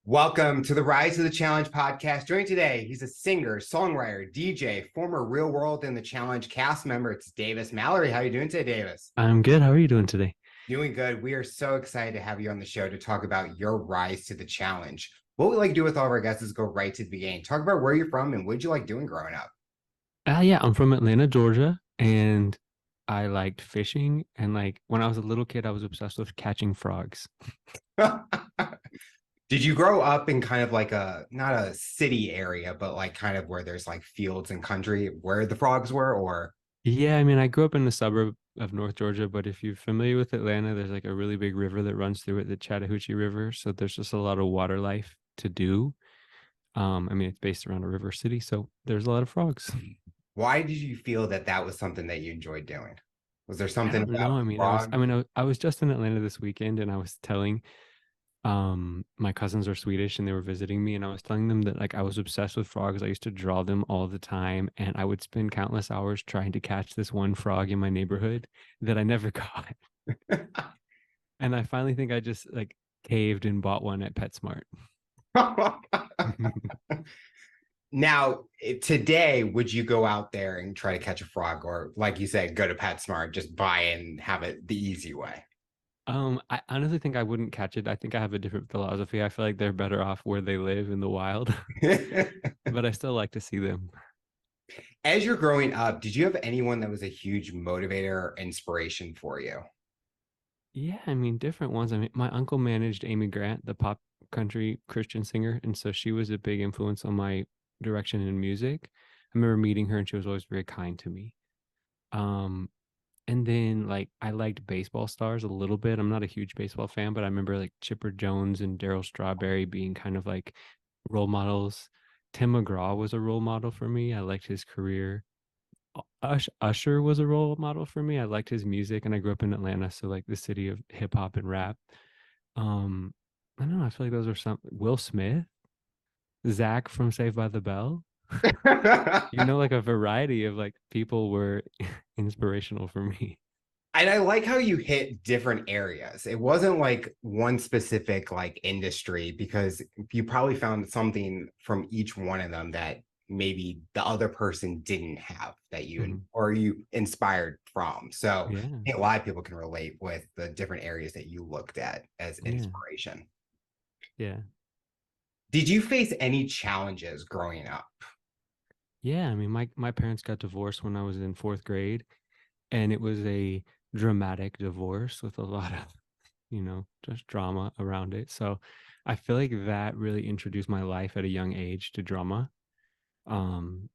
Welcome to the Rise to the Challenge podcast. Joining today, he's a singer, songwriter, DJ, former Real World and the Challenge cast member. It's Davis Mallory. How are you doing today, Davis? I'm good. How are you doing today? Doing good. We are so excited to have you on the show to talk about your rise to the challenge. What we like to do with all of our guests is go right to the beginning. Talk about where you're from and what did you like doing growing up? Yeah, I'm from Atlanta, Georgia, and I liked fishing. And like when I was a little kid, I was obsessed with catching frogs. Did you grow up in kind of like not a city area, but like kind of where there's like fields and country where the frogs were, or? Yeah, I mean, I grew up in the suburb of North Georgia, but if you're familiar with Atlanta, there's like a really big river that runs through it, the Chattahoochee River. So there's just a lot of water life to do. I mean, it's based around a river city, so there's a lot of frogs. Why did you feel that that was something that you enjoyed doing? Was there I something don't know. about I the mean, frog? I was just in Atlanta this weekend, and I was telling my cousins are Swedish and they were visiting me, and I was telling them that like I was obsessed with frogs. I used to draw them all the time, and I would spend countless hours trying to catch this one frog in my neighborhood that I never caught. And I finally think I just like caved and bought one at PetSmart. Now, today, would you go out there and try to catch a frog, or like you said, go to PetSmart, just buy it and have it the easy way? I honestly think I wouldn't catch it. I think I have a different philosophy. I feel like they're better off where they live in the wild, but I still like to see them. As you're growing up, did you have anyone that was a huge motivator or inspiration for you? Yeah, I mean, different ones. I mean, my uncle managed Amy Grant, the pop country Christian singer, and so she was a big influence on my direction in music. I remember meeting her, and she was always very kind to me. Um, and then like I liked baseball stars a little bit. I'm not a huge baseball fan, but I remember like Chipper Jones and Darryl Strawberry being kind of like role models. Tim McGraw was a role model for me. I liked his career. Usher was a role model for me. I liked his music, and I grew up in Atlanta, so like the city of hip hop and rap. Um, I don't know. I feel like those are some. Will Smith, Zach from Saved by the Bell. Like a variety of like people were inspirational for me. And I like how you hit different areas. It wasn't like one specific like industry because you probably found something from each one of them that maybe the other person didn't have that you Mhm. or you inspired from. So I Yeah, think a lot of people can relate with the different areas that you looked at as yeah, inspiration. yeah, Did you face any challenges growing up? yeah. I mean, my parents got divorced when I was in fourth grade, and it was a dramatic divorce with a lot of just drama around it. So I feel like that really introduced my life at a young age to drama. Um,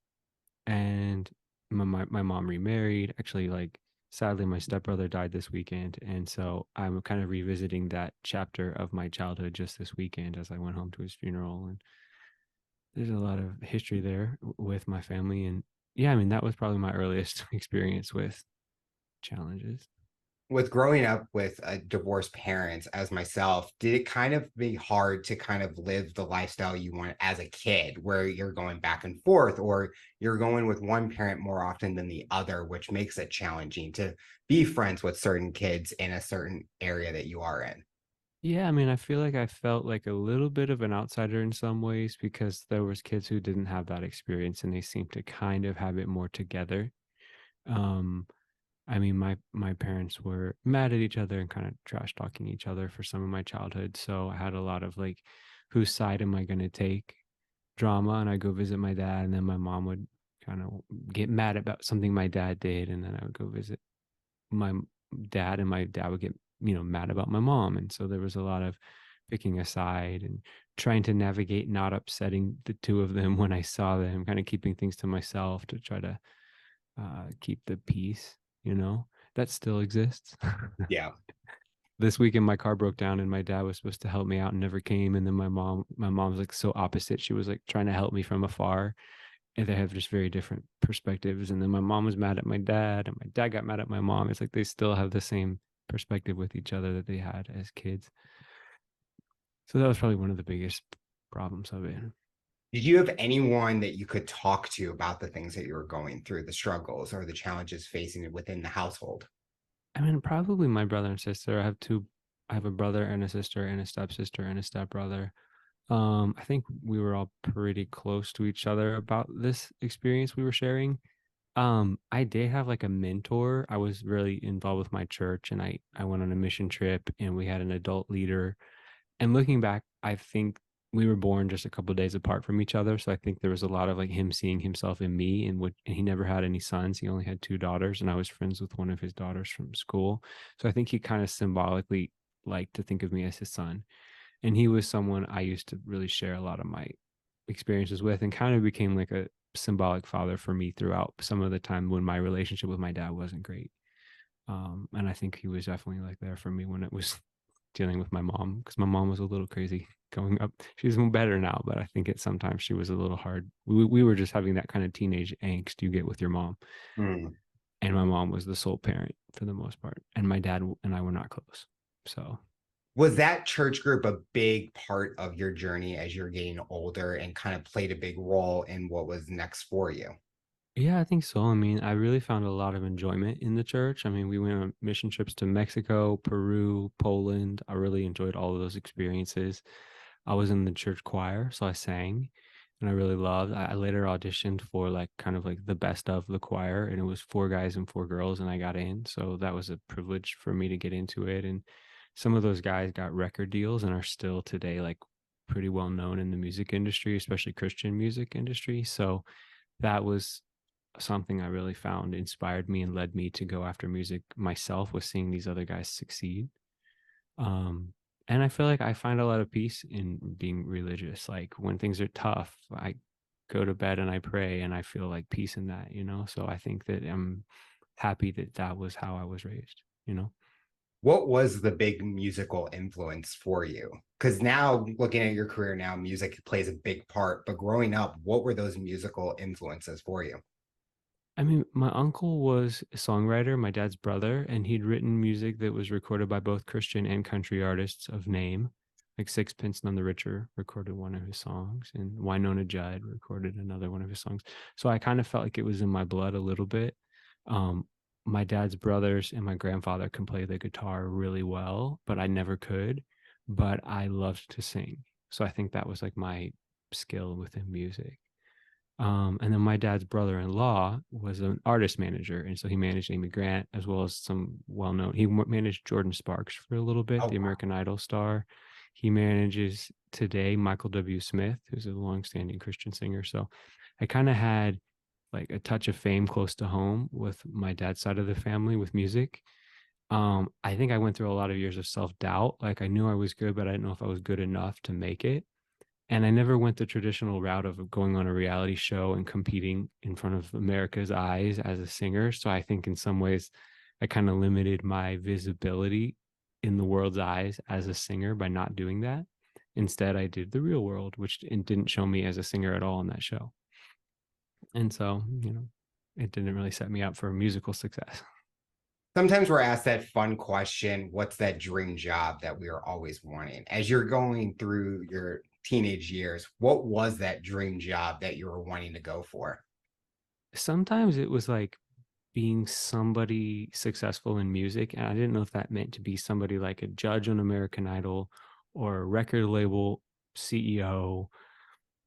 and my mom remarried. Actually, like sadly, my stepbrother died this weekend, and so I'm kind of revisiting that chapter of my childhood just this weekend as I went home to his funeral. And there's a lot of history there with my family, and yeah, I mean that was probably my earliest experience with challenges. With growing up with divorced parents as myself, did it kind of be hard to kind of live the lifestyle you want as a kid, where you're going back and forth, or you're going with one parent more often than the other, which makes it challenging to be friends with certain kids in a certain area that you are in? Yeah, I mean, I feel like I felt like a little bit of an outsider in some ways because there was kids who didn't have that experience and they seemed to kind of have it more together. Um, I mean, my parents were mad at each other and kind of trash talking each other for some of my childhood. So I had a lot of like, whose side am I going to take drama? And I go visit my dad, and then my mom would kind of get mad about something my dad did, and then I would go visit my dad, and my dad would get mad about my mom. And so there was a lot of picking a side and trying to navigate not upsetting the two of them when I saw them, kind of keeping things to myself to try to keep the peace, that still exists. Yeah. This weekend my car broke down, and my dad was supposed to help me out and never came. And then my mom's like so opposite. She was like trying to help me from afar, and they have just very different perspectives. And then my mom was mad at my dad, and my dad got mad at my mom. It's like they still have the same perspective with each other that they had as kids. So that was probably one of the biggest problems of it. Did you have anyone that you could talk to about the things that you were going through, the struggles or the challenges facing within the household? I mean, probably my brother and sister. I have a brother and a sister and a stepsister and a stepbrother. I think we were all pretty close to each other about this experience we were sharing. I did have like a mentor. I was really involved with my church, and I went on a mission trip and we had an adult leader. And looking back, I think we were born just a couple of days apart from each other. So I think there was a lot of like him seeing himself in me, and he never had any sons. He only had two daughters, and I was friends with one of his daughters from school. So I think he kind of symbolically liked to think of me as his son. And he was someone I used to really share a lot of my experiences with, and kind of became like a symbolic father for me throughout some of the time when my relationship with my dad wasn't great. And I think he was definitely like there for me when it was dealing with my mom, because my mom was a little crazy going up. She's better now, but I think sometimes she was a little hard. We were just having that kind of teenage angst you get with your mom. Hmm. And my mom was the sole parent for the most part. And my dad and I were not close. So Was that church group a big part of your journey as you're getting older and kind of played a big role in what was next for you? yeah, I think so. I mean, I really found a lot of enjoyment in the church. I mean, we went on mission trips to Mexico, Peru, Poland. I really enjoyed all of those experiences. I was in the church choir, so I sang, and I really loved. I later auditioned for like kind of like the best of the choir, and it was four guys and four girls, and I got in. So that was a privilege for me to get into it. And some of those guys got record deals and are still today like pretty well known in the music industry, especially Christian music industry. So that was something I really found inspired me and led me to go after music myself, was seeing these other guys succeed. Um, and I feel like I find a lot of peace in being religious. Like when things are tough, I go to bed and I pray, and I feel like peace in that, you know? So I think that I'm happy that that was how I was raised, you know? What was the big musical influence for you? Because now, looking at your career now, music plays a big part. But growing up, what were those musical influences for you? I mean, my uncle was a songwriter, my dad's brother, and he'd written music that was recorded by both Christian and country artists of name. Like Sixpence None the Richer recorded one of his songs, and Winona Judd recorded another one of his songs. So I kind of felt like it was in my blood a little bit. Um, my dad's brothers and my grandfather can play the guitar really well, but I never could. But I loved to sing. So I think that was like my skill within music. And then my dad's brother-in-law was an artist manager, and so he managed Amy Grant as well as some well-known. He managed Jordan Sparks for a little bit, Oh, the wow. American Idol star. He manages today Michael W. Smith, who's a long-standing Christian singer. So I kind of had like a touch of fame close to home with my dad's side of the family with music. I think I went through a lot of years of self-doubt. Like I knew I was good, but I didn't know if I was good enough to make it. And I never went the traditional route of going on a reality show and competing in front of America's eyes as a singer. So I think in some ways I kind of limited my visibility in the world's eyes as a singer by not doing that. Instead, I did the real world, which didn't show me as a singer at all on that show. And so, it didn't really set me up for musical success. Sometimes we're asked that fun question, what's that dream job that we are always wanting? As you're going through your teenage years, what was that dream job that you were wanting to go for? Sometimes it was like being somebody successful in music. And I didn't know if that meant to be somebody like a judge on American Idol or a record label CEO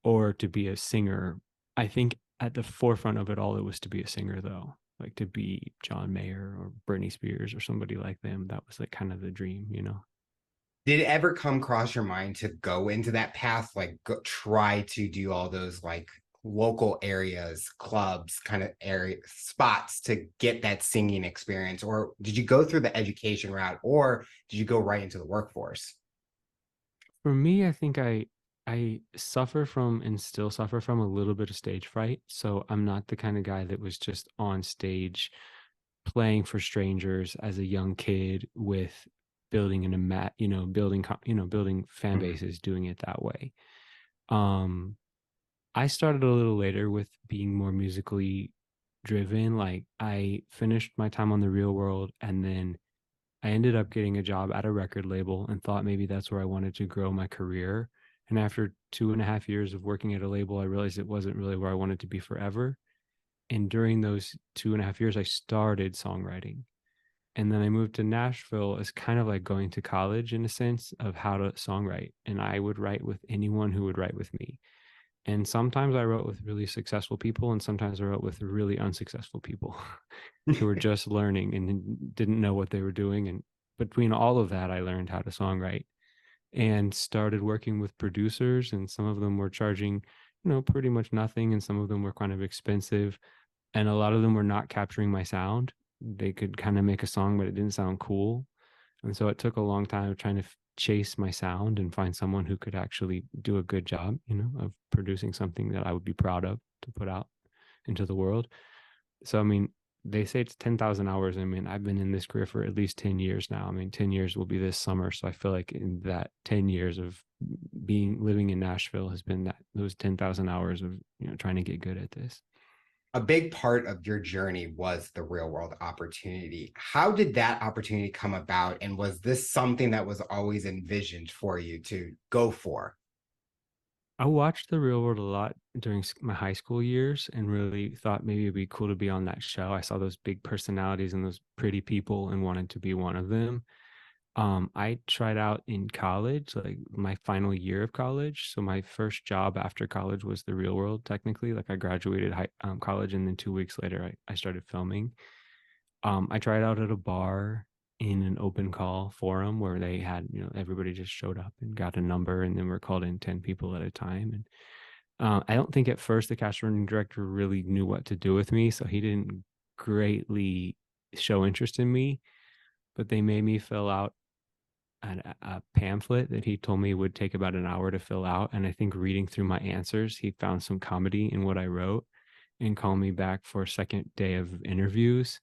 or to be a singer. I think at the forefront of it all, it was to be a singer, though, like to be John Mayer or Britney Spears or somebody like them. That was like kind of the dream, you know? Did it ever come across your mind to go into that path, like try to do all those like local areas, clubs, kind of area spots to get that singing experience? Or did you go through the education route or did you go right into the workforce? For me, I think I suffer from and still suffer from a little bit of stage fright. So I'm not the kind of guy that was just on stage playing for strangers as a young kid with building an mat, building fan Mhm. bases, doing it that way. Um, I started a little later with being more musically driven. Like I finished my time on the real world, and then I ended up getting a job at a record label and thought maybe that's where I wanted to grow my career. And after 2.5 years of working at a label, I realized it wasn't really where I wanted to be forever. And during those 2.5 years, I started songwriting. And then I moved to Nashville as kind of like going to college in a sense of how to songwrite. And I would write with anyone who would write with me. And sometimes I wrote with really successful people, and sometimes I wrote with really unsuccessful people who were just learning and didn't know what they were doing. And between all of that, I learned how to songwrite and started working with producers. And some of them were charging, pretty much nothing. And some of them were kind of expensive. And a lot of them were not capturing my sound. They could kind of make a song, but it didn't sound cool. And so it took a long time of trying to chase my sound and find someone who could actually do a good job, of producing something that I would be proud of to put out into the world. So, I mean, they say it's 10,000 hours. I mean, I've been in this career for at least 10 years now. I mean, 10 years will be this summer. So I feel like in that 10 years of living in Nashville has been those 10,000 hours of, trying to get good at this. A big part of your journey was the real world opportunity. How did that opportunity come about? And was this something that was always envisioned for you to go for? I watched The Real World a lot during my high school years and really thought maybe it'd be cool to be on that show. I saw those big personalities and those pretty people and wanted to be one of them. I tried out in college, like my final year of college. So my first job after college was The Real World, technically. Like I graduated college, and then 2 weeks later, I started filming. I tried out at a bar in an open call forum where they had, everybody just showed up and got a number, and then we're called in 10 people at a time. And I don't think at first the casting director really knew what to do with me. So he didn't greatly show interest in me, but they made me fill out a pamphlet that he told me would take about an hour to fill out. And I think reading through my answers, he found some comedy in what I wrote and called me back for a second day of interviews.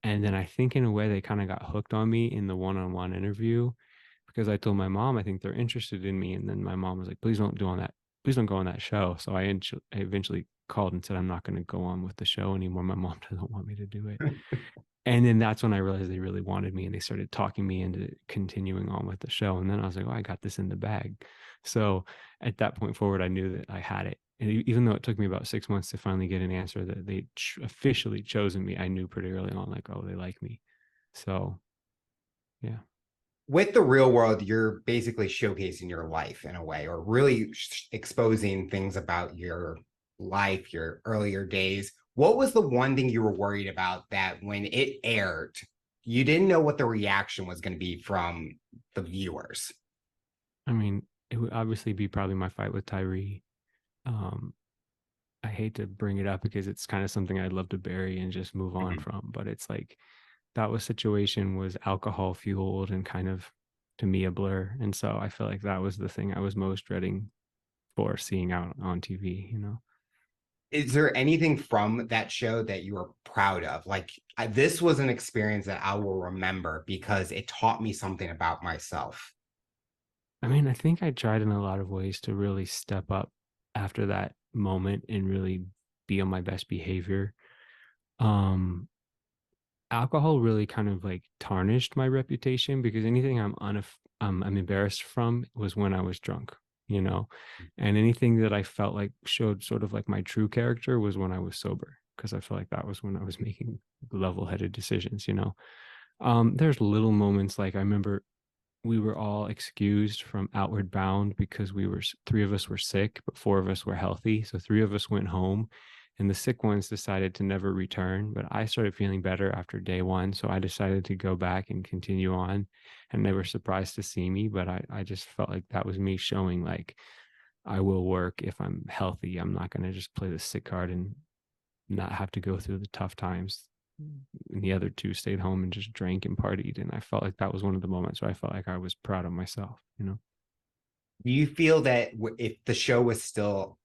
And then I think in a way they kind of got hooked on me in the one-on-one interview because I told my mom I think they're interested in me. And then my mom was like, please don't do on that. Please don't go on that show. So I eventually called and said, I'm not going to go on with the show anymore. My mom doesn't want me to do it. And then that's when I realized they really wanted me, and they started talking me into continuing on with the show. And then I was like, oh, I got this in the bag. So at that point forward, I knew that I had it. And even though it took me about 6 months to finally get an answer that they officially chosen me, I knew pretty early on, like, oh, they like me. So, yeah. With the real world, you're basically showcasing your life in a way, or really exposing things about your life, your earlier days. What was the one thing you were worried about that when it aired, you didn't know what the reaction was going to be from the viewers? I mean, it would obviously be probably my fight with Tyree. Um, I hate to bring it up because it's kind of something I'd love to bury and just move on Mhm. from, but it's like that situation was alcohol fueled and kind of to me a blur. And so I feel like that was the thing I was most dreading for seeing out on TV. Is there anything from that show that you are proud of? Like, this was an experience that I will remember because it taught me something about myself. I mean, I think I tried in a lot of ways to really step up after that moment and really be on my best behavior. Um, Alcohol really kind of like tarnished my reputation because anything I'm embarrassed from was when I was drunk. And anything that I felt like showed sort of like my true character was when I was sober because I felt like that was when I was making level-headed decisions. There's little moments like I remember we were all excused from Outward Bound because three of us were sick, but four of us were healthy. So three of us went home, and the sick ones decided to never return. But I started feeling better after day one. So I decided to go back and continue on. And they were surprised to see me, but I just felt like that was me showing like I will work if I'm healthy. I'm not going to just play the sick card and not have to go through the tough times. And the other two stayed home and just drank and partied. And I felt like that was one of the moments where I felt like I was proud of myself. Do you feel that if the show was still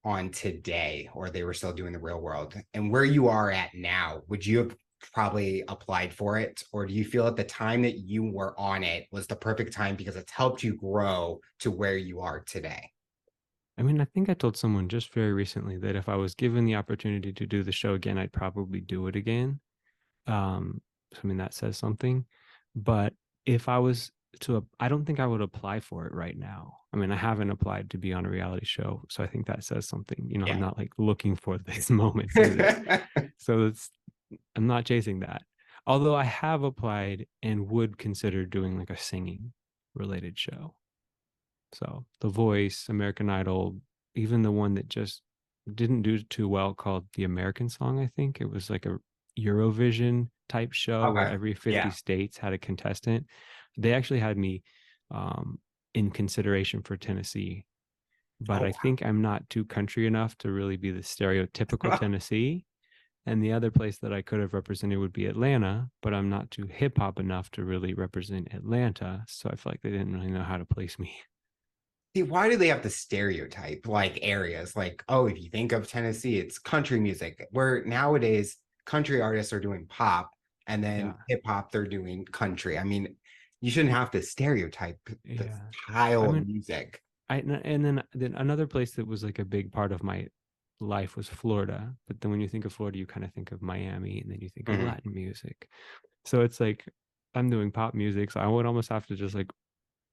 on today, or they were still doing the real world, and where you are at now, would you have probably applied for it? Or do you feel at the time that you were on it was the perfect time because it's helped you grow to where you are today? I mean, I think I told someone just very recently that if I was given the opportunity to do the show again, I'd probably do it again. So, I mean, that says something. But if I was I don't think I would apply for it right now. I mean, I haven't applied to be on a reality show. So I think that says something. I'm Yeah. not like looking for these moments either. So I'm not chasing that. Although I have applied and would consider doing like a singing related show. So The Voice, American Idol, even the one that just didn't do too well called The American Song, I think. It was like a Eurovision type show where Okay. every 50 Yeah. states had a contestant. They actually had me um, in consideration for Tennessee, but Oh, I think I'm not too country enough to really be the stereotypical wow. Tennessee. And the other place that I could have represented would be Atlanta, but I'm not too hip hop enough to really represent Atlanta. So I feel like they didn't really know how to place me. See, why do they have to stereotype like areas? Like, oh, if you think of Tennessee, it's country music. Where nowadays country artists are doing pop and then Yeah. hip hop, they're doing country. I mean, you shouldn't have to stereotype the Yeah. I style of mean, music. and then another place that was like a big part of my life was Florida. But then when you think of Florida, you kind of think of Miami and then you think of Mhm. Latin music. So it's like I'm doing pop music. So I would almost have to just like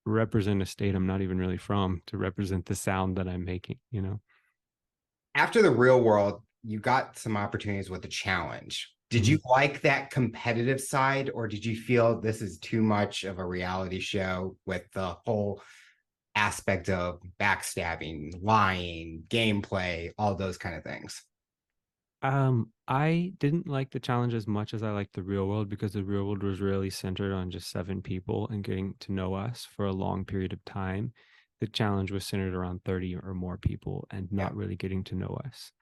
represent a state I'm not even really from to represent the sound that I'm making, you know? After the real world, you got some opportunities with the challenge. Did Mhm. you like that competitive side, or did you feel this is too much of a reality show with the whole aspect of backstabbing, lying, gameplay, all those kind of things? I didn't like the challenge as much as I liked the real world because the real world was really centered on just seven people and getting to know us for a long period of time. The challenge was centered around 30 or more people and Yeah. not really getting to know us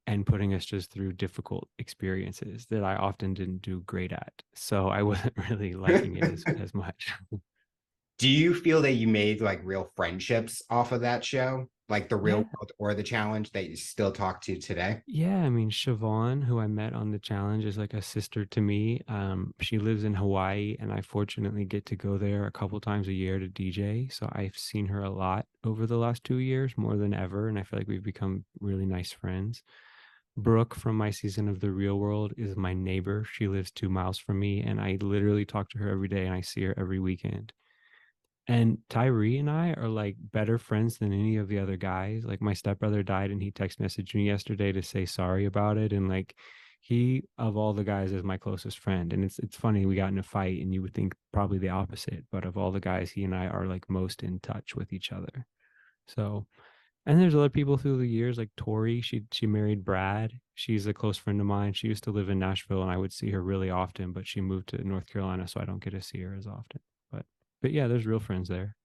and putting us just through difficult experiences that I often didn't do great at. So I wasn't really liking it as much. Do you feel that you made like real friendships off of that show, like the real Yeah, world or the challenge that you still talk to today? yeah, I mean, Siobhan, who I met on the challenge, is like a sister to me. She lives in Hawaii, and I fortunately get to go there a couple times a year to DJ. So I've seen her a lot over the last 2 years, more than ever, and I feel like we've become really nice friends. Brooke from my season of The Real World is my neighbor. She lives 2 miles from me, and I literally talk to her every day, and I see her every weekend. And Tyree and I are like better friends than any of the other guys. Like my stepbrother died and he text messaged me yesterday to say sorry about it. And like he of all the guys is my closest friend. And it's funny, we got in a fight and you would think probably the opposite, but of all the guys, he and I are like most in touch with each other. So and there's other people through the years like Tori, she married Brad. She's a close friend of mine. She used to live in Nashville and I would see her really often, but she moved to North Carolina, so I don't get to see her as often. But yeah, there's real friends there.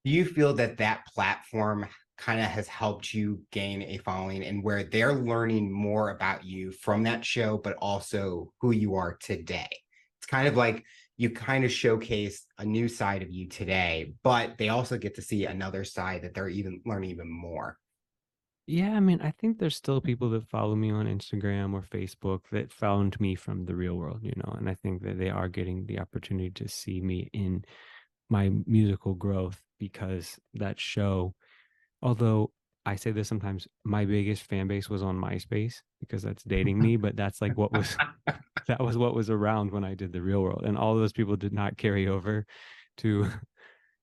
Do you feel that that platform kind of has helped you gain a following and where they're learning more about you from that show, but also who you are today? It's kind of like you kind of showcase a new side of you today, but they also get to see another side that they're even learning even more. Yeah, I mean, I think there's still people that follow me on Instagram or Facebook that found me from the real world, you know, and I think that they are getting the opportunity to see me in my musical growth because that show, although I say this sometimes, my biggest fan base was on MySpace because that's dating me, but that's like what was that was what was around when I did the real world. And all those people did not carry over to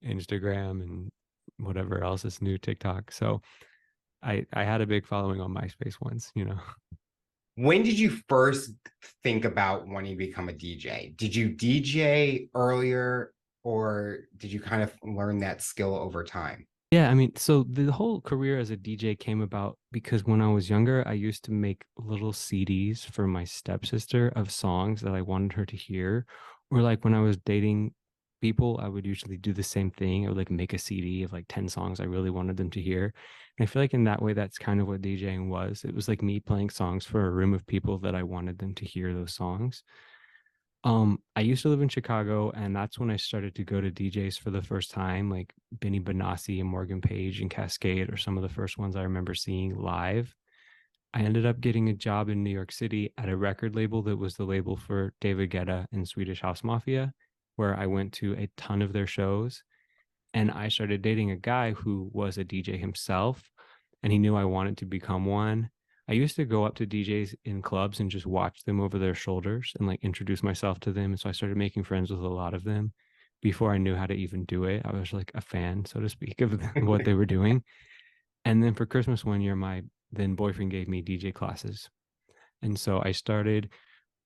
Instagram and whatever else is new TikTok. So I had a big following on MySpace once, you know. When did you first think about wanting to become a DJ? Did you DJ earlier or did you kind of learn that skill over time? Yeah, I mean, so the whole career as a DJ came about because when I was younger, I used to make little CDs for my stepsister of songs that I wanted her to hear. Or like when I was dating people, I would usually do the same thing. I would like make a CD of like 10 songs I really wanted them to hear. And I feel like in that way, that's kind of what DJing was. It was like me playing songs for a room of people that I wanted them to hear those songs. I used to live in Chicago, and that's when I started to go to DJs for the first time, like Benny Benassi and Morgan Page and Cascade are some of the first ones I remember seeing live. I ended up getting a job in New York City at a record label that was the label for David Guetta and Swedish House Mafia, where I went to a ton of their shows. And I started dating a guy who was a DJ himself, and he knew I wanted to become one. I used to go up to DJs in clubs and just watch them over their shoulders and like introduce myself to them. And so I started making friends with a lot of them before I knew how to even do it. I was like a fan, so to speak, of what they were doing. And then for Christmas one year, my then boyfriend gave me DJ classes. And so I started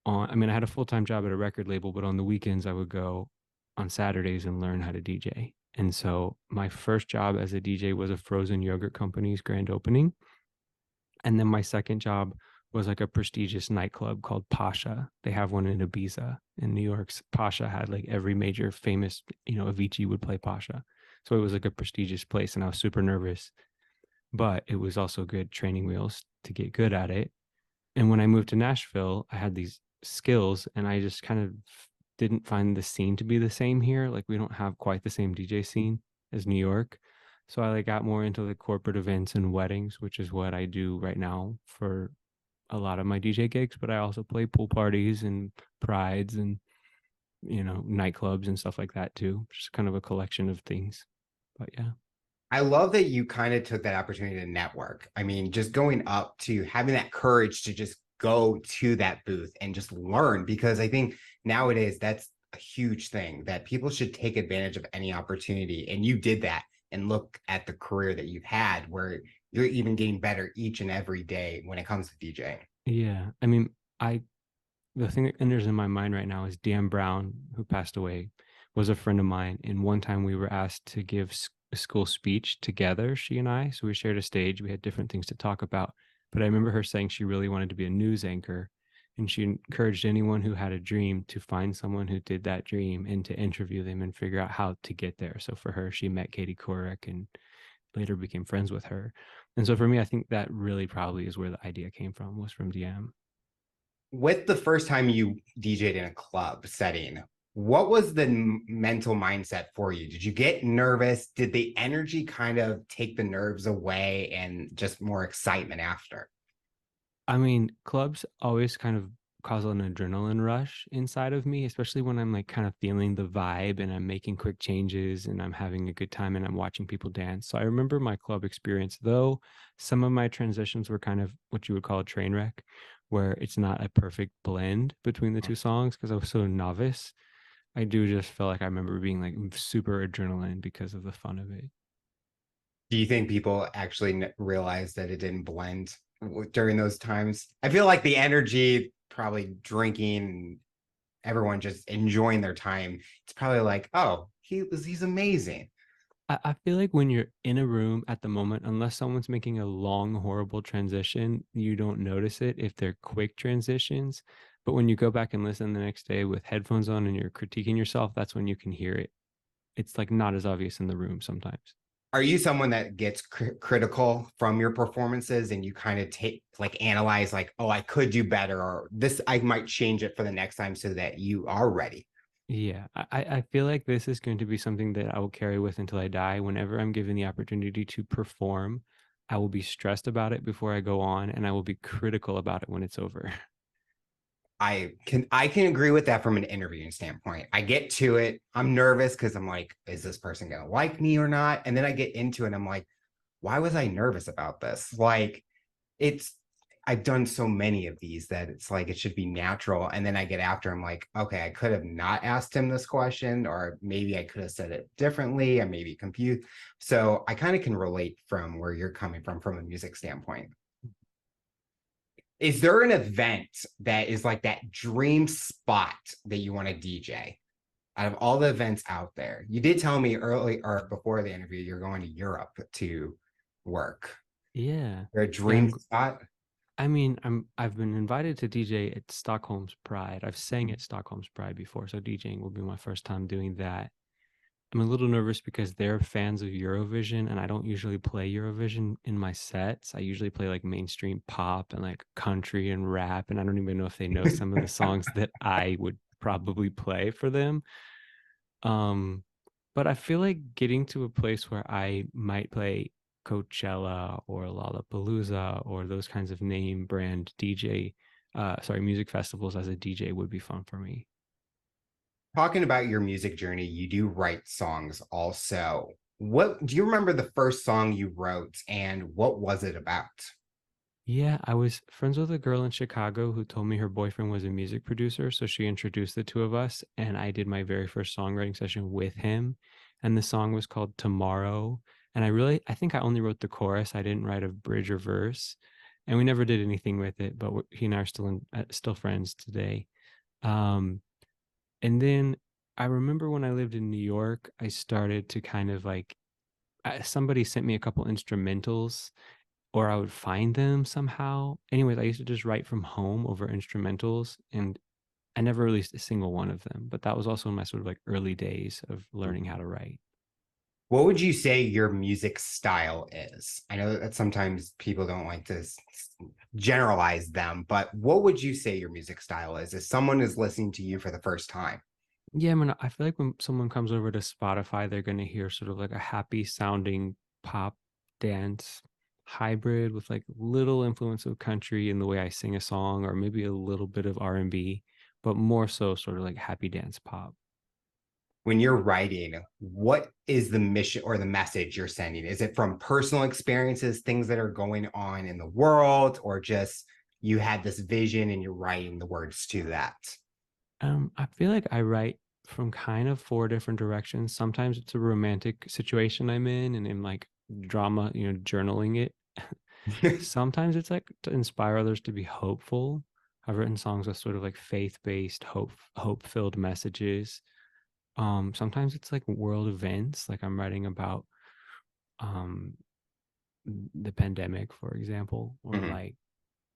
on, I mean, I had a full-time job at a record label, but on the weekends I would go on Saturdays and learn how to DJ. And so my first job as a DJ was a frozen yogurt company's grand opening. And then my second job was like a prestigious nightclub called Pasha. They have one in Ibiza in New York's. Pasha had like every major famous, Avicii would play Pasha. So it was like a prestigious place and I was super nervous, but it was also good training wheels to get good at it. And when I moved to Nashville, I had these skills and I just kind of didn't find the scene to be the same here. Like we don't have quite the same DJ scene as New York. So I like got more into the corporate events and weddings, which is what I do right now for a lot of my DJ gigs, but I also play pool parties and prides and nightclubs and stuff like that too. Just kind of a collection of things. But yeah. I love that you kind of took that opportunity to network. I mean, just going up to having that courage to just go to that booth and just learn, because I think nowadays that's a huge thing that people should take advantage of any opportunity. And you did that and look at the career that you've had where you're even getting better each and every day when it comes to DJing. Yeah. I mean, I the thing that enters in my mind right now is Dan Brown, who passed away, was a friend of mine. And one time we were asked to give a school speech together, she and I. So we shared a stage. We had different things to talk about. But I remember her saying she really wanted to be a news anchor. And she encouraged anyone who had a dream to find someone who did that dream and to interview them and figure out how to get there. So for her, she met Katie Couric and later became friends with her. And so for me, I think that really probably is where the idea came from, was from DM. With the first time you DJ'd in a club setting, what was the mental mindset for you? Did you get nervous? Did the energy kind of take the nerves away and just more excitement after? I mean, clubs always kind of cause an adrenaline rush inside of me, especially when I'm like kind of feeling the vibe and I'm making quick changes and I'm having a good time and I'm watching people dance. So I remember my club experience, though some of my transitions were kind of what you would call a train wreck, where it's not a perfect blend between the two songs because I was so novice. I do just feel like I remember being like super adrenaline because of the fun of it. Do you think people actually realize that it didn't blend during those times? I feel like the energy, probably drinking, everyone just enjoying their time. It's probably like, oh, he's amazing. I feel like when you're in a room at the moment, unless someone's making a long, horrible transition, you don't notice it if they're quick transitions. But when you go back and listen the next day with headphones on and you're critiquing yourself, that's when you can hear it. It's like not as obvious in the room sometimes. Are you someone that gets critical from your performances and you kind of take like analyze like, oh, I could do better, or this I might change it for the next time so that you are ready? Yeah, I feel like this is going to be something that I will carry with until I die. Whenever I'm given the opportunity to perform, I will be stressed about it before I go on, and I will be critical about it when it's over. I can agree with that from an interviewing standpoint. I get to it, I'm nervous because I'm like, is this person gonna like me or not? And then I get into it, and I'm like, why was I nervous about this? Like, it's I've done so many of these that it's like it should be natural. And then I get after I'm like, okay, I could have not asked him this question, or maybe I could have said it differently. I may be confused. So I kind of can relate from where you're coming from a music standpoint. Is there an event that is like that dream spot that you want to DJ out of all the events out there? You did tell me early or before the interview you're going to Europe to work. Yeah. Your Yeah, dream spot? I mean, I've been invited to DJ at Stockholm's Pride. I've sang at Stockholm's Pride before, so DJing will be my first time doing that. I'm a little nervous because they're fans of Eurovision, and I don't usually play Eurovision in my sets. I usually play like mainstream pop and like country and rap, and I don't even know if they know some of the songs that I would probably play for them. Um, but I feel like getting to a place where I might play Coachella or Lollapalooza or those kinds of name brand music festivals as a DJ would be fun for me. Talking about your music journey, you do write songs also. What do you remember the first song you wrote and what was it about? Yeah, I was friends with a girl in Chicago who told me her boyfriend was a music producer. So she introduced the two of us, and I did my very first songwriting session with him. And the song was called Tomorrow. And I think I only wrote the chorus. I didn't write a bridge or verse. and we never did anything with it, but he and I are still friends today. Um, and then I remember when I lived in New York, I started to kind of like somebody sent me a couple instrumentals, or I would find them somehow. Anyways, I used to just write from home over instrumentals, and I never released a single one of them. But that was also in my sort of like early days of learning how to write. What would you say your music style is? I know that sometimes people don't like to generalize them, but what would you say your music style is if someone is listening to you for the first time? Yeah, I mean, I feel like when someone comes over to Spotify, they're gonna hear sort of like a happy sounding pop dance hybrid with like little influence of country in the way I sing a song, or maybe a little bit of R&B, but more so sort of like happy dance pop. When you're writing, what is the mission or the message you're sending? Is it from personal experiences, things that are going on in the world, or just you had this vision and you're writing the words to that? I feel like I write from kind of four different directions. Sometimes it's a romantic situation I'm in and in like drama, journaling it. Sometimes it's like to inspire others to be hopeful. I've written songs with sort of like faith-based, hope-filled messages. Sometimes it's like world events, like I'm writing about um the pandemic, for example, or Mhm. like,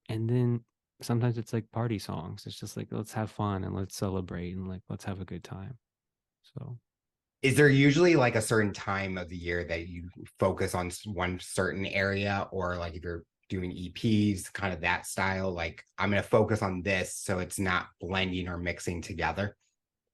and then sometimes it's like party songs. It's just like let's have fun and let's celebrate and like let's have a good time. So Is there usually like a certain time of the year that you focus on one certain area, or like if you're doing EPs, kind of that style? Like, I'm going to focus on this so it's not blending or mixing together.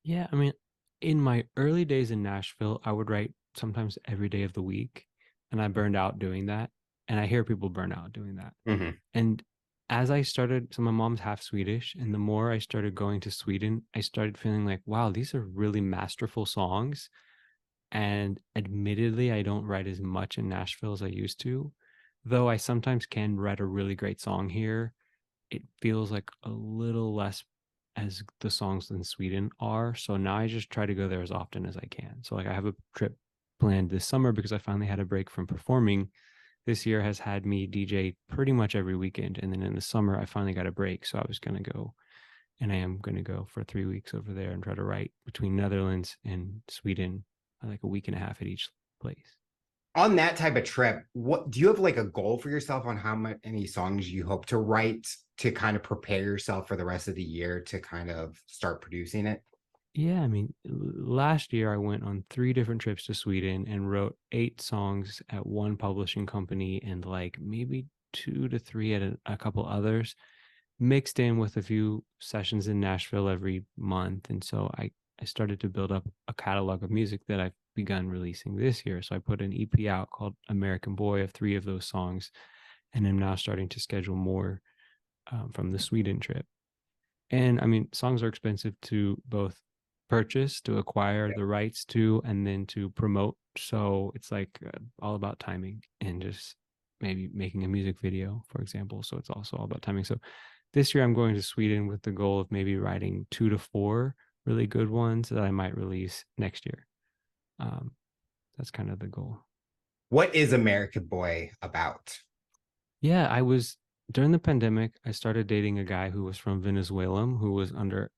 yeah, I mean, in my early days in Nashville, I would write sometimes every day of the week, and I burned out doing that. And I hear people burn out doing that. Hmm. And as I started, so my mom's half Swedish, and the more I started going to Sweden, I started feeling like, wow, these are really masterful songs. And admittedly, I don't write as much in Nashville as I used to, though I sometimes can write a really great song here. It feels like a little less as the songs in Sweden are. So now I just try to go there as often as I can. So like I have a trip planned this summer because I finally had a break from performing. This year has had me DJ pretty much every weekend. And then in the summer, I finally got a break. So I was going to go, and I am going to go for 3 weeks over there and try to write between Netherlands and Sweden, like a week and a half at each place. On that type of trip, what do you have like a goal for yourself on how many songs you hope to write to kind of prepare yourself for the rest of the year to kind of start producing it? Yeah, I mean, last year I went on 3 different trips to Sweden and wrote 8 songs at one publishing company and like maybe 2 to 3 at a couple others, mixed in with a few sessions in Nashville every month. And so I started to build up a catalog of music that I've begun releasing this year. So I put an EP out called American Boy of 3 of those songs, and I'm now starting to schedule more from the Sweden trip. And I mean, songs are expensive to both purchase, to acquire the rights to, and then to promote. So it's like all about timing and just maybe making a music video, for example. So it's also all about timing. So this year I'm going to Sweden with the goal of maybe writing 2 to 4 really good ones that I might release next year. Um, that's kind of the goal. What is American Boy about? Yeah, I was during the pandemic, I started dating a guy who was from Venezuela, who was under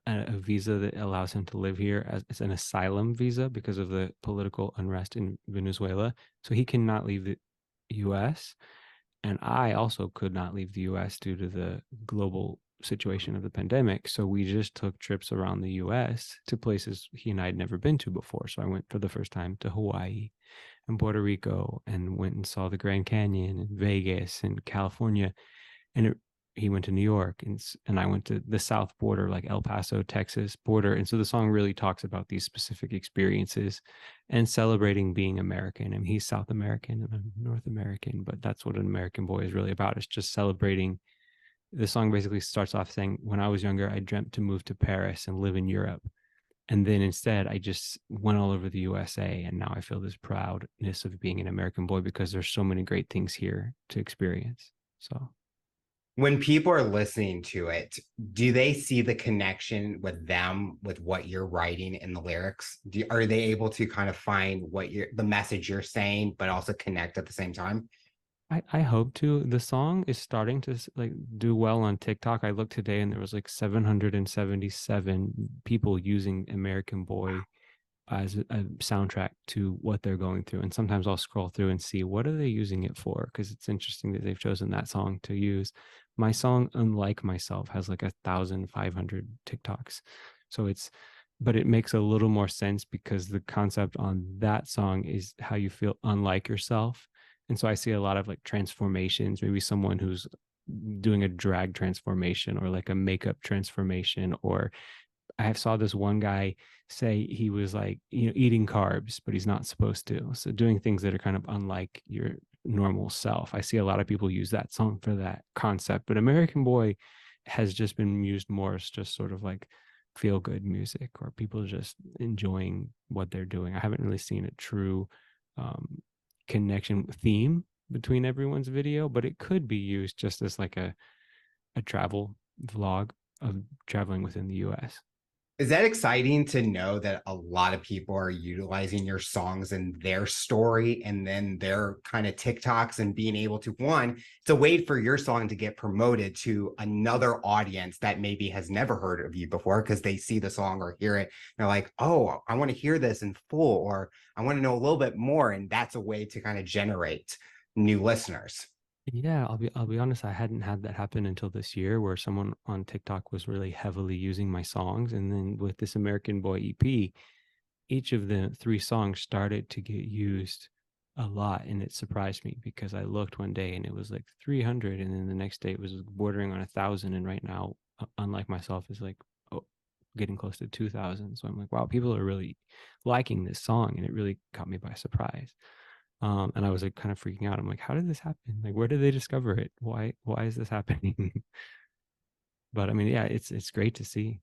a visa that allows him to live here as it's an asylum visa because of the political unrest in Venezuela. So he cannot leave the US. And I also could not leave the US due to the global situation of the pandemic. So we just took trips around the US to places he and I had never been to before. So I went for the first time to Hawaii and Puerto Rico and went and saw the Grand Canyon and Vegas and California. And he went to New York, and I went to the South border, like El Paso, Texas border. And so the song really talks about these specific experiences and celebrating being American. I mean, he's South American and I'm North American, but that's what an American boy is really about. It's just celebrating. The song basically starts off saying, when I was younger, I dreamt to move to Paris and live in Europe. And then instead, I just went all over the USA. And now I feel this proudness of being an American boy because there's so many great things here to experience. So, When people are listening to it, do they see the connection with them with what you're writing in the lyrics? Are they able to kind of find what you're the message you're saying, but also connect at the same time? I hope to. The song is starting to like do well on TikTok. I looked today and there was like 777 people using American Boy as a soundtrack to what they're going through. And sometimes I'll scroll through and see what are they using it for, because it's interesting that they've chosen that song to use. My song Unlike Myself has like 1,500 TikToks. So it's, but it makes a little more sense because the concept on that song is how you feel unlike yourself. And so I see a lot of like transformations, maybe someone who's doing a drag transformation or like a makeup transformation, or I saw this one guy say he was like, eating carbs, but he's not supposed to. So doing things that are kind of unlike your normal self. I see a lot of people use that song for that concept, but American Boy has just been used more as just sort of like feel good music or people just enjoying what they're doing. I haven't really seen a true um, connection theme between everyone's video, but it could be used just as like a travel vlog of traveling within the US. Is that exciting to know that a lot of people are utilizing your songs in their story and then their kind of TikToks and being able to, one, it's a way for your song to get promoted to another audience that maybe has never heard of you before because they see the song or hear it. They're like, oh, I want to hear this in full, or I want to know a little bit more. And that's a way to kind of generate new listeners. Yeah, I'll be honest, I hadn't had that happen until this year where someone on TikTok was really heavily using my songs. And then with this American Boy EP, each of the three songs started to get used a lot. And it surprised me because I looked one day and it was like 300. And then the next day it was bordering on 1,000. And right now, Unlike Myself is like, oh, getting close to 2,000. So I'm like, wow, people are really liking this song. And it really caught me by surprise. And I was like kind of freaking out. I'm like, how did this happen? Like, where did they discover it? Why is this happening? But I mean, yeah, it's great to see.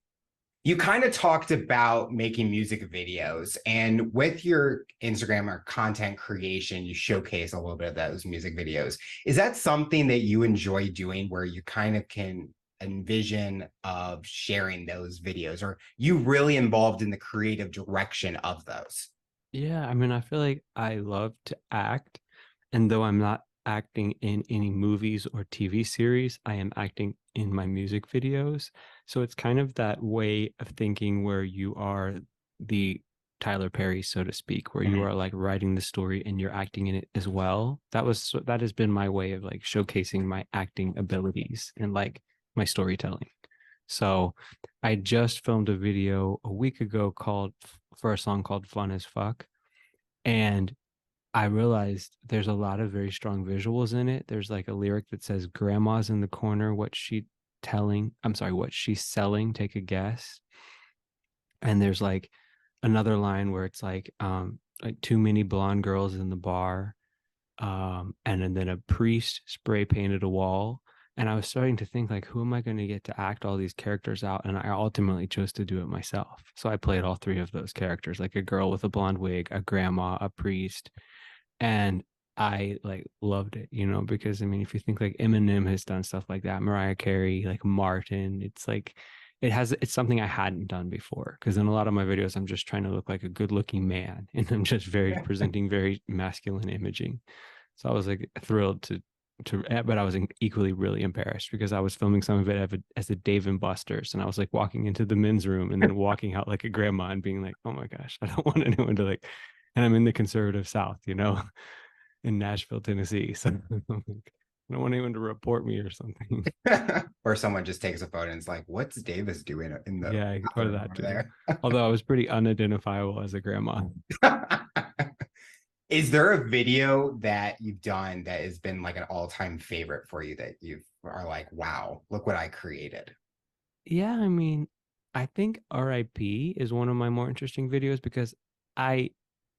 You kind of talked about making music videos, and with your Instagram or content creation, you showcase a little bit of those music videos. Is that something that you enjoy doing where you kind of can envision of sharing those videos, or you really involved in the creative direction of those? Yeah, I mean, I feel like I love to act, and though I'm not acting in any movies or TV series, I am acting in my music videos. So it's kind of that way of thinking where you are the Tyler Perry, so to speak, where you Mhm. are like writing the story and you're acting in it as well. That has been my way of like showcasing my acting abilities and like my storytelling. So I just filmed a video a week ago called for a song called Fun as Fuck. And I realized there's a lot of very strong visuals in it. There's like a lyric that says, Grandma's in the corner, what she's selling, take a guess. And there's like another line where it's like too many blonde girls in the bar, and then a priest spray painted a wall. And I was starting to think like, who am I going to get to act all these characters out? And I ultimately chose to do it myself. So I played all three of those characters, like a girl with a blonde wig, a grandma, a priest, and I like loved it, because I mean, if you think like Eminem has done stuff like that, Mariah Carey, like Martin, it's like it's something I hadn't done before. Because in a lot of my videos, I'm just trying to look like a good-looking man, and I'm just very presenting very masculine imaging. So I was like thrilled but I was equally really embarrassed because I was filming some of it as a Dave and Buster's, and I was like walking into the men's room and then walking out like a grandma and being like, oh my gosh, I don't want anyone to like, and I'm in the conservative South, in Nashville, Tennessee. So I don't want anyone to report me or something. Or someone just takes a photo and is like, what's Davis doing in the Yeah, or bathroom that over too. there? Although I was pretty unidentifiable as a grandma. Is there a video that you've done that has been like an all-time favorite for you that you are like, wow, look what I created? Yeah, I mean, I think RIP is one of my more interesting videos because I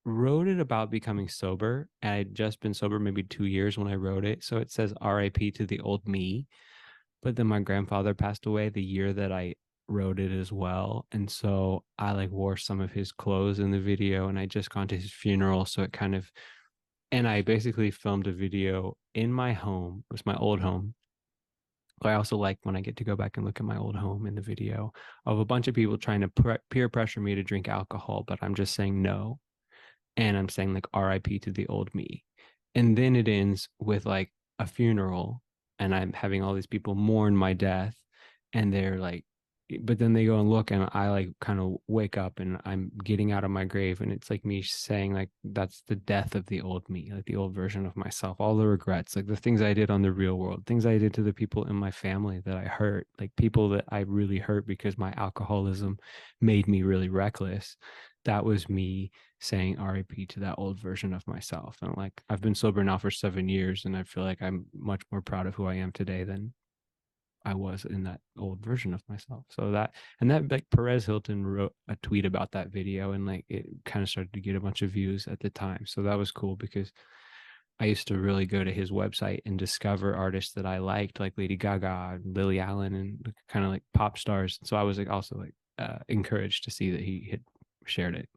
wrote it about becoming sober. And I'd just been sober maybe 2 years when I wrote it. So it says RIP to the old me. But then my grandfather passed away the year that I wrote it as well. And so I like wore some of his clothes in the video and I just gone to his funeral. So it kind of, and I basically filmed a video in my home. It was my old home. But I also like when I get to go back and look at my old home in the video of a bunch of people trying to peer pressure me to drink alcohol, but I'm just saying no. And I'm saying like RIP to the old me. And then it ends with like a funeral and I'm having all these people mourn my death, and they're like, but then they go and look, and I like kind of wake up and I'm getting out of my grave, and it's like me saying like that's the death of the old me, like the old version of myself, all the regrets, like the things I did on the real world, things I did to the people in my family that I hurt, like people that I really hurt because my alcoholism made me really reckless. That was me saying RIP to that old version of myself. And like I've been sober now for 7 years, and I feel like I'm much more proud of who I am today than I was in that old version of myself. So that, and that, like Perez Hilton wrote a tweet about that video, and like it kind of started to get a bunch of views at the time. So that was cool because I used to really go to his website and discover artists that I liked, like Lady Gaga, Lily Allen, and kind of like pop stars. So I was like also like encouraged to see that he had shared it.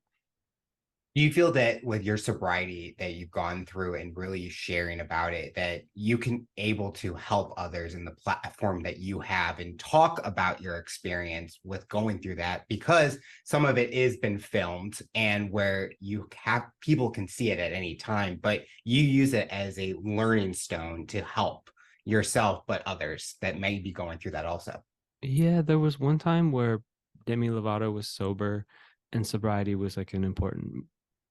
Do you feel that with your sobriety that you've gone through and really sharing about it, that you can able to help others in the platform that you have and talk about your experience with going through that? Because some of it is been filmed and where you have people can see it at any time, but you use it as a learning stone to help yourself, but others that may be going through that also. Yeah, there was one time where Demi Lovato was sober and sobriety was like an important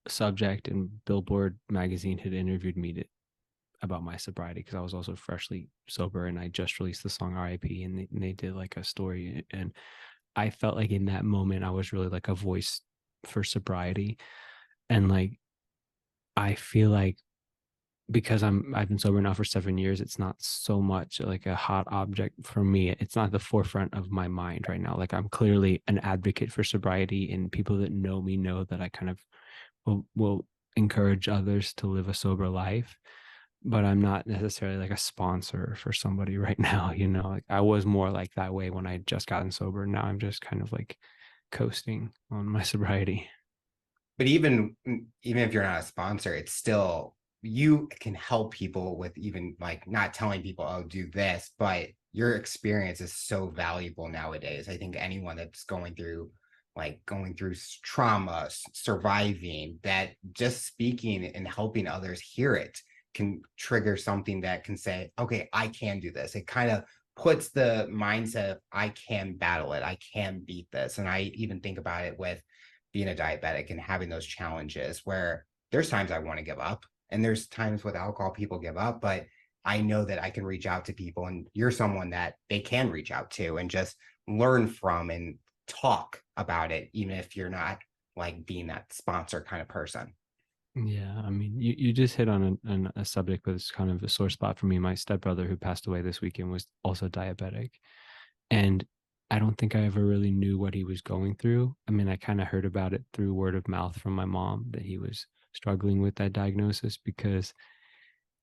subject, and Billboard magazine had interviewed me about my sobriety because I was also freshly sober and I just released the song RIP, and they did like a story, and I felt like in that moment I was really like a voice for sobriety. And like I feel like because I've been sober now for 7 years, it's not so much like a hot object for me. It's not the forefront of my mind right now. Like I'm clearly an advocate for sobriety, and people that know me know that I kind of will encourage others to live a sober life. But I'm not necessarily like a sponsor for somebody right now. Like I was more like that way when I had just gotten sober. Now I'm just kind of like coasting on my sobriety. But even if you're not a sponsor, it's still you can help people with even like not telling people, oh, do this, but your experience is so valuable nowadays. I think anyone that's going through trauma, surviving, that just speaking and helping others hear it can trigger something that can say, okay, I can do this. It kind of puts the mindset of I can battle it, I can beat this. And I even think about it with being a diabetic and having those challenges where there's times I want to give up and there's times with alcohol people give up, but I know that I can reach out to people, and you're someone that they can reach out to and just learn from and talk about it, even if you're not like being that sponsor kind of person. Yeah, I mean, you just hit on a subject that's kind of a sore spot for me. My stepbrother, who passed away this weekend, was also diabetic. And I don't think I ever really knew what he was going through. I mean, I kind of heard about it through word of mouth from my mom that he was struggling with that diagnosis, because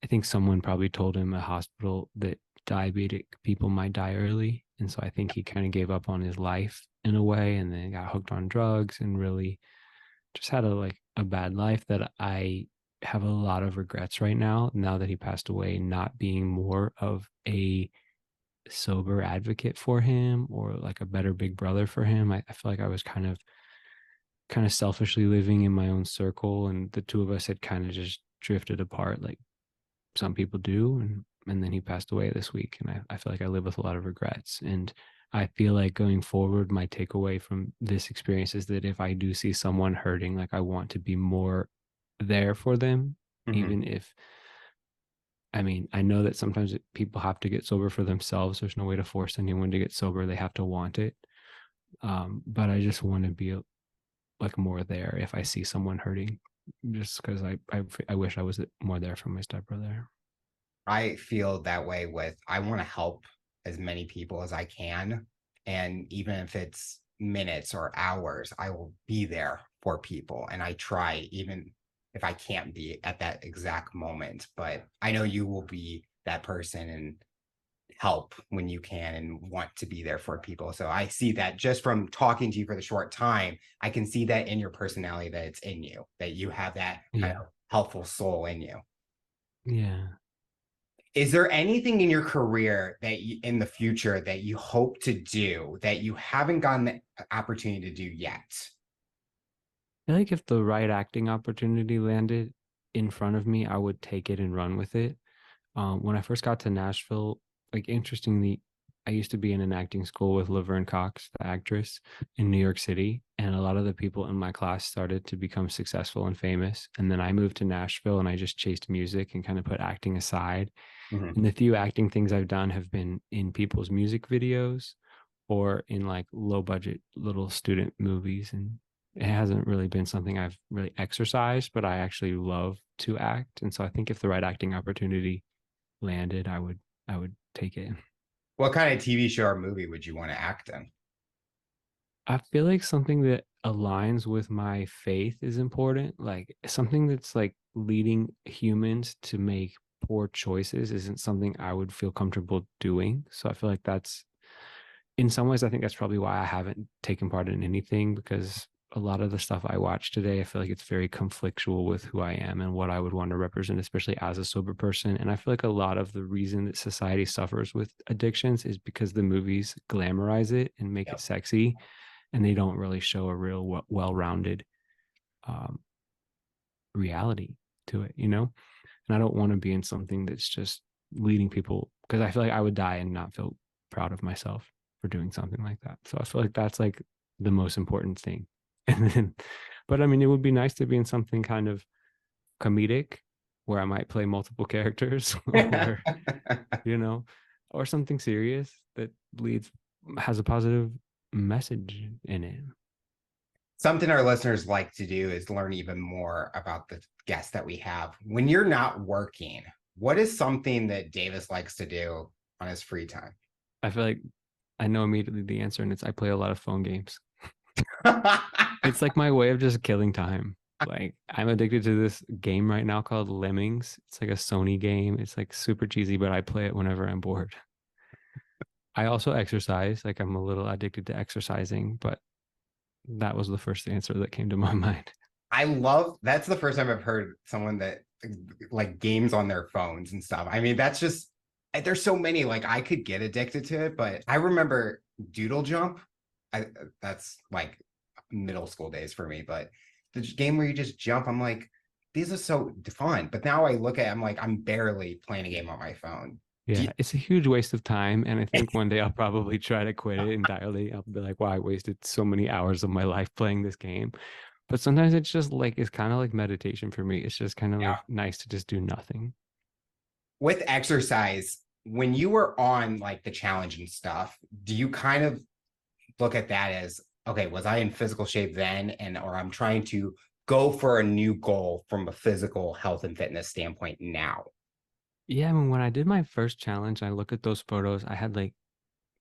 I think someone probably told him at hospital that diabetic people might die early. And so I think he kind of gave up on his life in a way, and then got hooked on drugs and really just had a bad life that I have a lot of regrets right now that he passed away, not being more of a sober advocate for him or like a better big brother for him. I feel like I was kind of selfishly living in my own circle, and the two of us had kind of just drifted apart like some people do. And then he passed away this week, and I feel like I live with a lot of regrets. And I feel like going forward, my takeaway from this experience is that if I do see someone hurting, like I want to be more there for them, Mm-hmm. even if, I mean, I know that sometimes people have to get sober for themselves. There's no way to force anyone to get sober. They have to want it. But I just want to be like more there if I see someone hurting, just because I wish I was more there for my stepbrother. I feel that way with I want to help as many people as I can. And even if it's minutes or hours, I will be there for people. And I try, even if I can't be at that exact moment. But I know you will be that person and help when you can and want to be there for people. So I see that just from talking to you for the short time, I can see that in your personality, that it's in you, that you have that kind Yeah. of helpful soul in you. Yeah. Is there anything in your career that you, in the future that you hope to do that you haven't gotten the opportunity to do yet? I feel like if the right acting opportunity landed in front of me, I would take it and run with it. When I first got to Nashville, like interestingly, I used to be in an acting school with Laverne Cox, the actress, in New York City, and a lot of the people in my class started to become successful and famous. And then I moved to Nashville, and I just chased music and kind of put acting aside. Mhm. And the few acting things I've done have been in people's music videos or in like low budget little student movies. And it hasn't really been something I've really exercised, but I actually love to act. And so I think if the right acting opportunity landed, I would take it. What kind of TV show or movie would you want to act in? I feel like something that aligns with my faith is important. Like something that's like leading humans to make poor choices isn't something I would feel comfortable doing. So I feel like that's in some ways, I think that's probably why I haven't taken part in anything because a lot of the stuff I watch today, I feel like it's very conflictual with who I am and what I would want to represent, especially as a sober person. And I feel like a lot of the reason that society suffers with addictions is because the movies glamorize it and make it Yep. sexy, and they don't really show a real well-rounded um, reality to it, you know? And I don't want to be in something that's just leading people because I feel like I would die and not feel proud of myself for doing something like that. So I feel like that's like the most important thing. And then, but I mean, it would be nice to be in something kind of comedic where I might play multiple characters or, you know, or something serious that leads, has a positive message in it. Something our listeners like to do is learn even more about the guests that we have. When you're not working, what is something that Davis likes to do on his free time? I feel like I know immediately the answer, and it's I play a lot of phone games. It's like my way of just killing time. Like I'm addicted to this game right now called Lemmings. It's like a Sony game. It's like super cheesy, but I play it whenever I'm bored. I also exercise. Like I'm a little addicted to exercising, but that was the first answer that came to my mind. I love that's the first time I've heard someone that like games on their phones and stuff. I mean, that's just there's so many like I could get addicted to it, but I remember Doodle Jump. I that's like middle school days for me, but the game where you just jump, I'm like, these are so fun. But now I look at it, I'm like, I'm barely playing a game on my phone. Do Yeah, you, it's a huge waste of time. And I think one day I'll probably try to quit it entirely. I'll be like, wow, I wasted so many hours of my life playing this game. But sometimes it's just like, it's kind of like meditation for me. It's just kind of like yeah. nice to just do nothing. With exercise, when you were on like the challenge and stuff, do you kind of look at that as okay, was I in physical shape then and or I'm trying to go for a new goal from a physical health and fitness standpoint now? Yeah, I mean, when I did my first challenge, I look at those photos, I had like,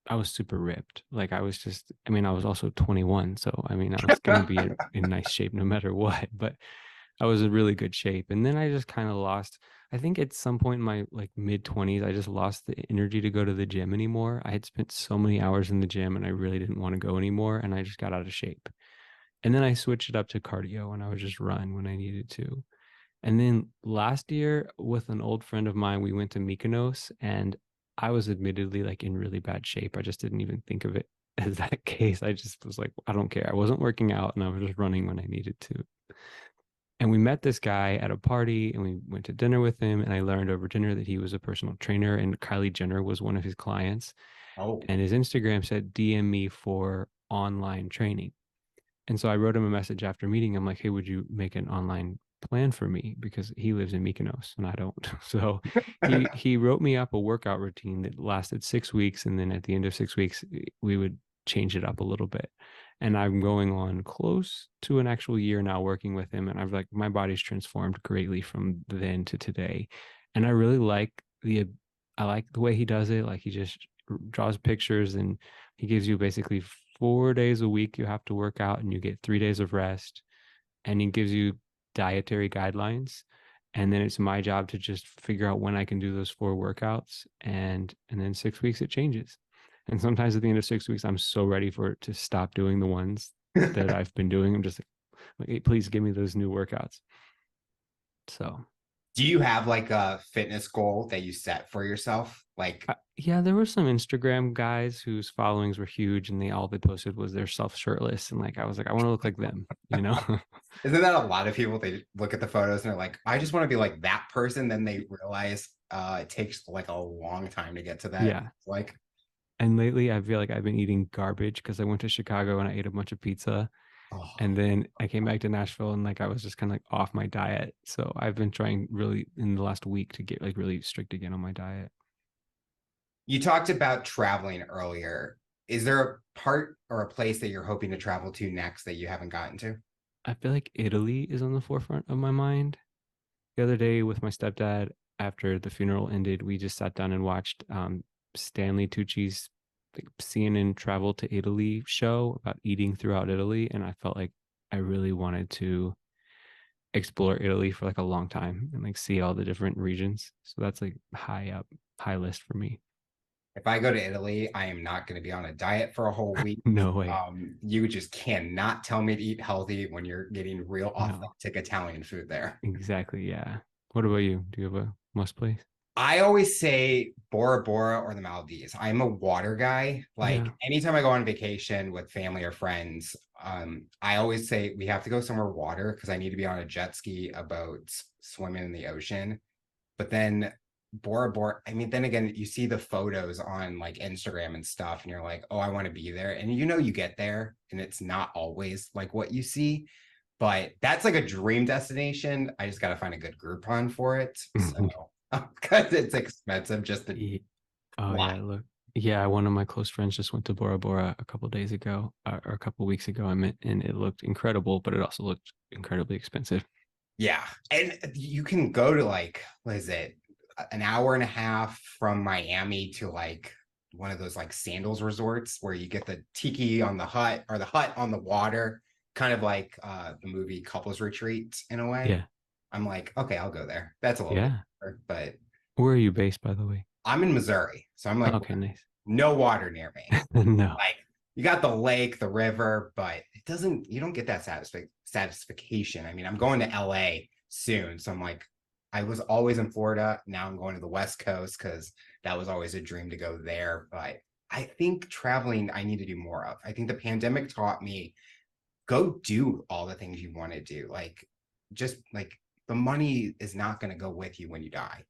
I was super ripped. Like I was just, I mean, I was also 21. So, I mean, I was going to be in nice shape no matter what, but I was in really good shape. And then I just kind of lost, I think at some point in my like mid 20s, I just lost the energy to go to the gym anymore. I had spent so many hours in the gym and I really didn't want to go anymore. And I just got out of shape. And then I switched it up to cardio and I would just run when I needed to. And then last year with an old friend of mine, we went to Mykonos and I was admittedly like in really bad shape. I just didn't even think of it as that case. I just was like, I don't care. I wasn't working out and I was just running when I needed to. And we met this guy at a party and we went to dinner with him. And I learned over dinner that he was a personal trainer and Kylie Jenner was one of his clients. Oh, And his Instagram said, DM me for online training. And so I wrote him a message after meeting. I'm like, hey, would you make an online plan for me? Because he lives in Mykonos and I don't. So he wrote me up a workout routine that lasted 6 weeks. And then at the end of 6 weeks, we would change it up a little bit. And I'm going on close to an actual year now working with him. And I've like my body's transformed greatly from then to today. And I like the way he does it. Like he just draws pictures and he gives you basically 4 days a week you have to work out and you get 3 days of rest. And he gives you dietary guidelines. And then it's my job to just figure out when I can do those 4 workouts. And then 6 weeks it changes. And sometimes at the end of 6 weeks, I'm so ready for it to stop doing the ones that I've been doing. I'm just like, hey, please give me those new workouts. So Do you have like a fitness goal that you set for yourself? Like, Yeah, there were some Instagram guys whose followings were huge, and all they posted was their self shirtless, and like I was like, I want to look like them, you know? isn't that a lot of people? They look at the photos and they're like, I just want to be like that person. Then they realize it takes like a long time to get to that. Yeah. Like, And lately, I feel like I've been eating garbage because I went to Chicago and I ate a bunch of pizza. oh, And then I came back to Nashville and like I was just kind of like off my diet. So I've been trying really in the last week to get like really strict again on my diet. you talked about traveling earlier. Is there a part or a place that you're hoping to travel to next that you haven't gotten to? I feel like Italy is on the forefront of my mind. The other day with my stepdad, after the funeral ended, we just sat down and watched Stanley Tucci's like, CNN Travel to Italy show about eating throughout Italy. And I felt like I really wanted to explore Italy for like a long time and like see all the different regions. So that's like high up, high list for me. If I go to Italy, I am not going to be on a diet for a whole week. No way. You just cannot tell me to eat healthy when you're getting real No, authentic Italian food there. exactly. Yeah. What about you? Do you have a must place? I always say Bora Bora or the Maldives. I'm a water guy. Yeah. Like anytime I go on vacation with family or friends, I always say we have to go somewhere water because I need to be on a jet ski, a boat, swimming in the ocean. But then Bora Bora, I mean, then again, you see the photos on like Instagram and stuff, and you're like, oh, I want to be there. And you know, you get there and it's not always like what you see, but that's like a dream destination. I just got to find a good Groupon for it. So, because it's expensive just to Yeah. Oh fly. yeah, look. Yeah, one of my close friends just went to Bora Bora a couple days ago, or a couple weeks ago. I meant, and it looked incredible, but it also looked incredibly expensive. Yeah. And you can go to like, what is it, an hour and a half from Miami to like one of those like sandals resorts where you get the tiki on the hut or the hut on the water, kind of like the movie Couples Retreat in a way. Yeah, I'm like, okay, I'll go there. That's a little bit yeah. better, but Where are you based, by the way? I'm in Missouri. So I'm like, Okay, nice. no water near me. No. Like you got the lake, the river, but you don't get that satisfaction. I mean, I'm going to LA soon. So I'm like, I was always in Florida. Now I'm going to the West Coast because that was always a dream to go there. But I think traveling, I need to do more of. I think the pandemic taught me go do all the things you want to do. Like, just like the money is not going to go with you when you die.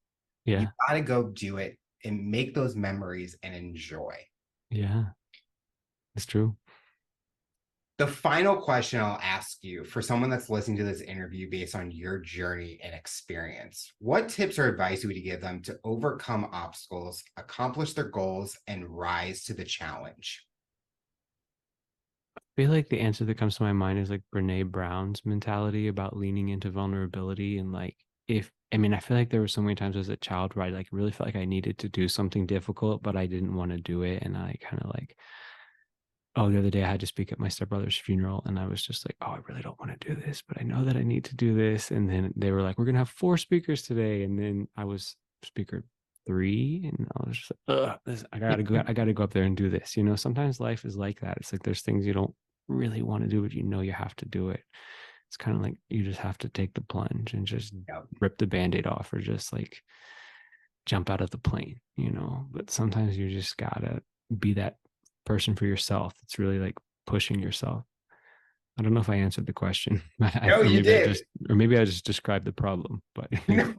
You Yeah, got to go do it and make those memories and enjoy. yeah, it's true. The final question I'll ask you for someone that's listening to this interview based on your journey and experience, what tips or advice would you give them to overcome obstacles, accomplish their goals, and rise to the challenge? I feel like the answer that comes to my mind is like Brene Brown's mentality about leaning into vulnerability and like if I mean I feel like there were so many times as a child where I like really felt like I needed to do something difficult, but I didn't want to do it, and I kind of like oh, the other day I had to speak at my stepbrother's funeral and I was just like, oh, I really don't want to do this, but I know that I need to do this. And then they were like, we're gonna have four speakers today. And then I was speaker three and I was just like, I gotta go up there and do this. You know, sometimes life is like that. It's like there's things you don't really want to do, but you know you have to do it. It's kind of like you just have to take the plunge and just Yep. rip the band-aid off or just like jump out of the plane, you know. But sometimes you just gotta be that person for yourself. It's really like pushing yourself. I don't know if I answered the question, No, you did. or maybe I just described the problem. But No,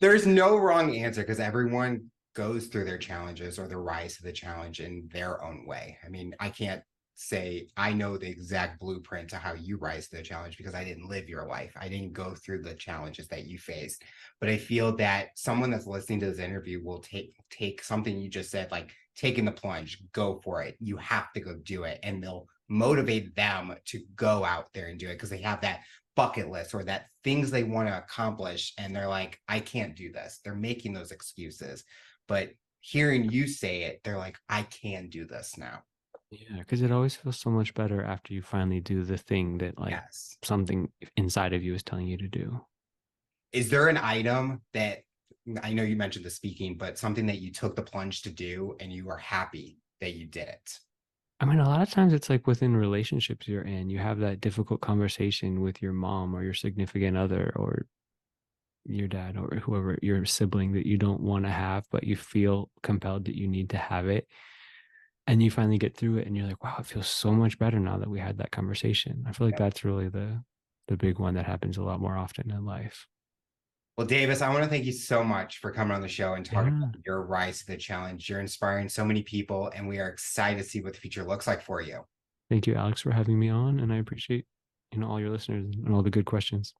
there's no wrong answer because everyone goes through their challenges or the rise to the challenge in their own way. I mean, I can't say I know the exact blueprint to how you rise to the challenge because I didn't live your life. I didn't go through the challenges that you faced. But I feel that someone that's listening to this interview will take something you just said, like taking the plunge, go for it. You have to go do it. And they'll motivate them to go out there and do it because they have that bucket list or that things they want to accomplish and they're like, I can't do this. They're making those excuses, but hearing you say it, they're like, I can do this now. yeah, because it always feels so much better after you finally do the thing that like Yes. something inside of you is telling you to do. Is there an item that I know you mentioned the speaking, but something that you took the plunge to do and you are happy that you did it? I mean, a lot of times it's like within relationships you're in, you have that difficult conversation with your mom or your significant other or your dad or whoever, your sibling that you don't want to have, but you feel compelled that you need to have it. And you finally get through it and you're like, wow, it feels so much better now that we had that conversation. I feel like that's really the big one that happens a lot more often in life. Well, Davis, I want to thank you so much for coming on the show and talking Yeah. about your rise to the challenge. You're inspiring so many people, and we are excited to see what the future looks like for you. Thank you, Alex, for having me on. And I appreciate, all your listeners and all the good questions.